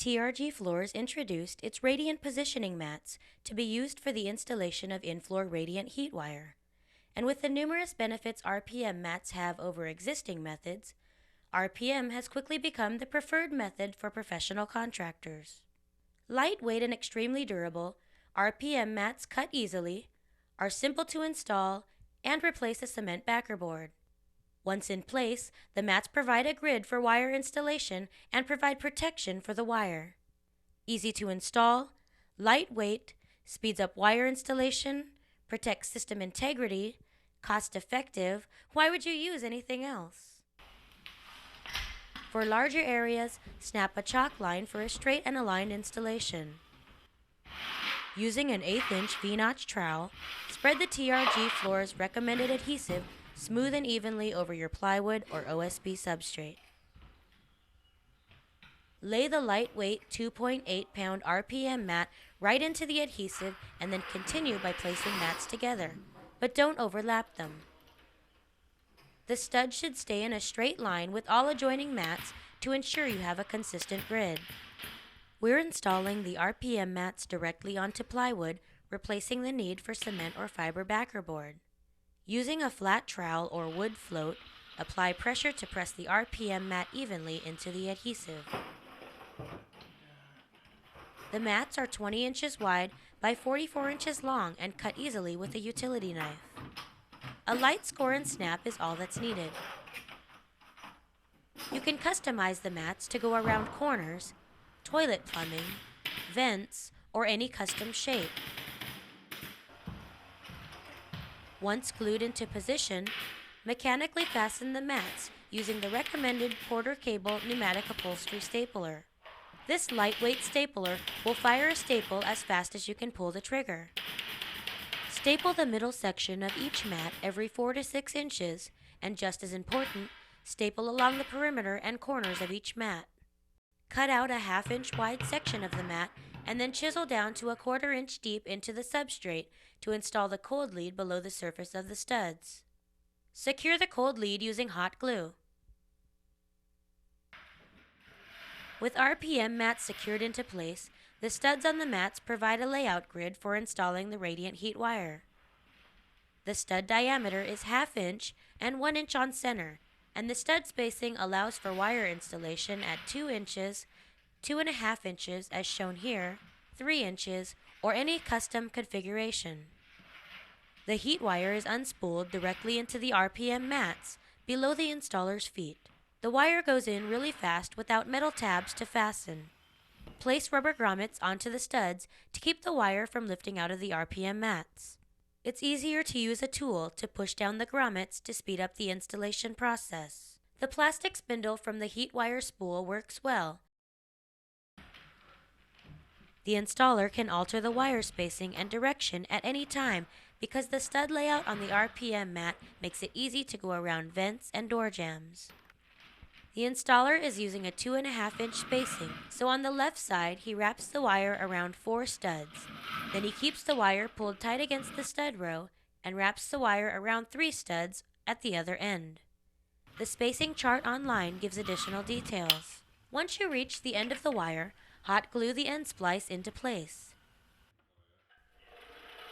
TRG Floors introduced its radiant positioning mats to be used for the installation of in-floor radiant heat wire. And with the numerous benefits RPM mats have over existing methods, RPM has quickly become the preferred method for professional contractors. Lightweight and extremely durable, RPM mats cut easily, are simple to install, and replace a cement backer board. Once in place, the mats provide a grid for wire installation and provide protection for the wire. Easy to install, lightweight, speeds up wire installation, protects system integrity, cost-effective. Why would you use anything else? For larger areas, snap a chalk line for a straight and aligned installation. Using an 1/8" V-notch trowel, spread the TRG Floors recommended adhesive smooth and evenly over your plywood or OSB substrate. Lay the lightweight 2.8-pound RPM mat right into the adhesive and then continue by placing mats together, but don't overlap them. The stud should stay in a straight line with all adjoining mats to ensure you have a consistent grid. We're installing the RPM mats directly onto plywood, replacing the need for cement or fiber backer board. Using a flat trowel or wood float, apply pressure to press the RPM mat evenly into the adhesive. The mats are 20 inches wide by 44 inches long and cut easily with a utility knife. A light score and snap is all that's needed. You can customize the mats to go around corners, toilet plumbing, vents, or any custom shape. Once glued into position, mechanically fasten the mats using the recommended quarter cable pneumatic upholstery stapler. This lightweight stapler will fire a staple as fast as you can pull the trigger. Staple the middle section of each mat every 4 to 6 inches, and just as important, staple along the perimeter and corners of each mat. Cut out a 1/2 inch wide section of the mat and then chisel down to a 1/4 inch deep into the substrate to install the cold lead below the surface of the studs. Secure the cold lead using hot glue. With RPM mats secured into place, the studs on the mats provide a layout grid for installing the radiant heat wire. The stud diameter is 1/2 inch and 1 inch on center, and the stud spacing allows for wire installation at 2 inches, 2.5 inches as shown here, 3 inches, or any custom configuration. The heat wire is unspooled directly into the RPM mats below the installer's feet. The wire goes in really fast without metal tabs to fasten. Place rubber grommets onto the studs to keep the wire from lifting out of the RPM mats. It's easier to use a tool to push down the grommets to speed up the installation process. The plastic spindle from the heat wire spool works well. The installer can alter the wire spacing and direction at any time because the stud layout on the RPM mat makes it easy to go around vents and door jambs. The installer is using a 2.5 inch spacing, so on the left side he wraps the wire around 4 studs. Then he keeps the wire pulled tight against the stud row and wraps the wire around 3 studs at the other end. The spacing chart online gives additional details. Once you reach the end of the wire, hot glue the end splice into place.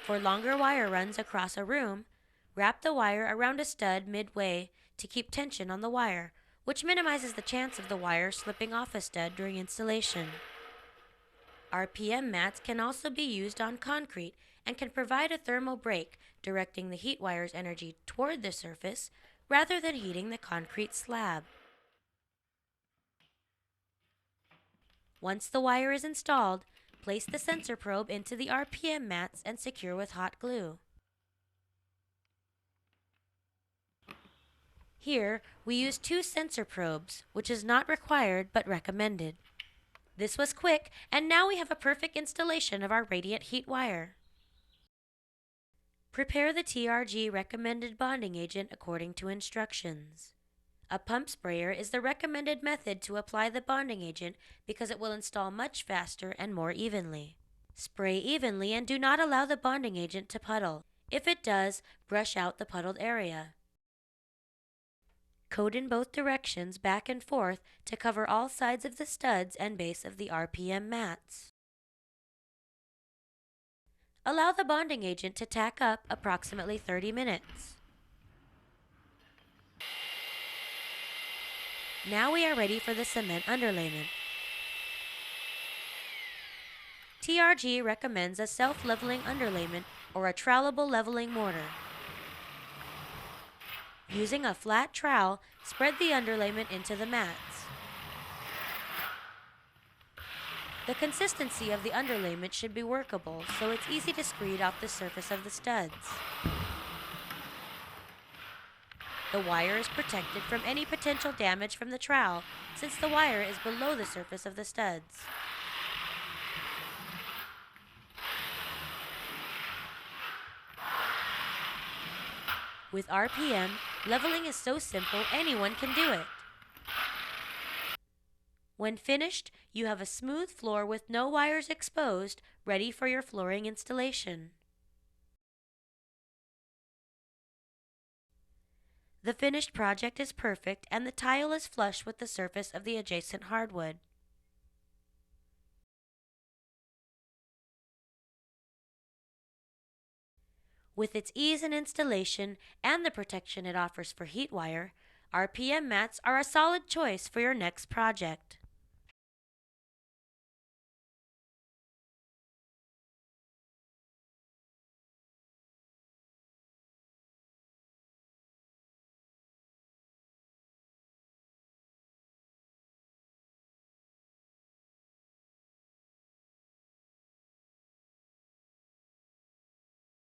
For longer wire runs across a room, wrap the wire around a stud midway to keep tension on the wire, which minimizes the chance of the wire slipping off a stud during installation. RPM mats can also be used on concrete and can provide a thermal break, directing the heat wire's energy toward the surface rather than heating the concrete slab. Once the wire is installed, place the sensor probe into the RPM mats and secure with hot glue. Here, we use 2 sensor probes, which is not required but recommended. This was quick, and now we have a perfect installation of our radiant heat wire. Prepare the TRG recommended bonding agent according to instructions. A pump sprayer is the recommended method to apply the bonding agent because it will install much faster and more evenly. Spray evenly and do not allow the bonding agent to puddle. If it does, brush out the puddled area. Code in both directions back and forth to cover all sides of the studs and base of the RPM mats. Allow the bonding agent to tack up approximately 30 minutes. Now we are ready for the cement underlayment. TRG recommends a self-leveling underlayment or a trowelable leveling mortar. Using a flat trowel, spread the underlayment into the mats. The consistency of the underlayment should be workable, so it's easy to screed off the surface of the studs. The wire is protected from any potential damage from the trowel, since the wire is below the surface of the studs. With RPM, leveling is so simple anyone can do it. When finished, you have a smooth floor with no wires exposed, ready for your flooring installation. The finished project is perfect and the tile is flush with the surface of the adjacent hardwood. With its ease in installation and the protection it offers for heat wire, RPM mats are a solid choice for your next project.